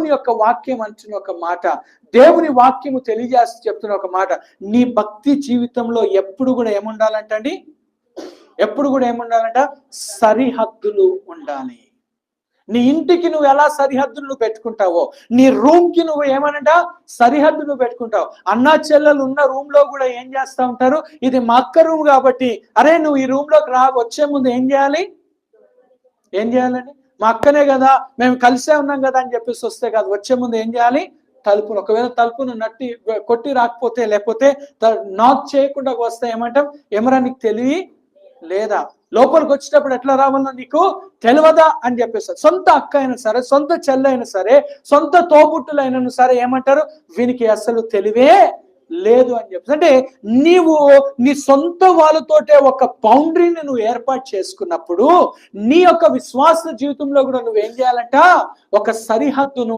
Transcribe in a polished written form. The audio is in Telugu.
దేవుని యొక్క వాక్యం అంటున్న ఒక మాట, దేవుని వాక్యము తెలియజేస్తూ చెప్తున్న ఒక మాట, నీ భక్తి జీవితంలో ఎప్పుడు కూడా ఏముండాలంటండి, ఎప్పుడు కూడా ఏముండాలంట, సరిహద్దులు ఉండాలి. నీ ఇంటికి నువ్వు ఎలా సరిహద్దులు నువ్వు పెట్టుకుంటావో, నీ రూమ్కి నువ్వు ఏమనంట సరిహద్దు నువ్వు పెట్టుకుంటావు. అన్నా చెల్లెలు ఉన్న రూమ్ లో కూడా ఏం చేస్తా ఉంటారు, ఇది మా అక్క రూమ్ కాబట్టి, అరే నువ్వు ఈ రూమ్ లోకి వచ్చే ముందు ఏం చేయాలి, ఏం చేయాలండి, మా అక్కనే కదా, మేము కలిసే ఉన్నాం కదా అని చెప్పేసి వస్తే కాదు, వచ్చే ముందు ఏం చేయాలి, తలుపును, ఒకవేళ తలుపును నట్టి కొట్టి రాకపోతే, లేకపోతే నాక్ చేయకుండా వస్తే ఏమంటాం, ఏమరా నీకు తెలివి లేదా, లోపలికి వచ్చేటప్పుడు ఎట్లా రావాలో నీకు తెలియదా అని చెప్పేస్తారు. సొంత అక్క అయినా సరే, సొంత చెల్లి అయినా సరే, సొంత తోబుట్టులైనా సరే ఏమంటారు, వీనికి అసలు తెలివే లేదు అని చెప్పేసి. అంటే నీవు నీ సొంత వాళ్ళతోటే ఒక బౌండరీని నువ్వు ఏర్పాటు చేసుకున్నప్పుడు, నీ యొక్క విశ్వాస జీవితంలో కూడా నువ్వేం చేయాలంట, ఒక సరిహద్దును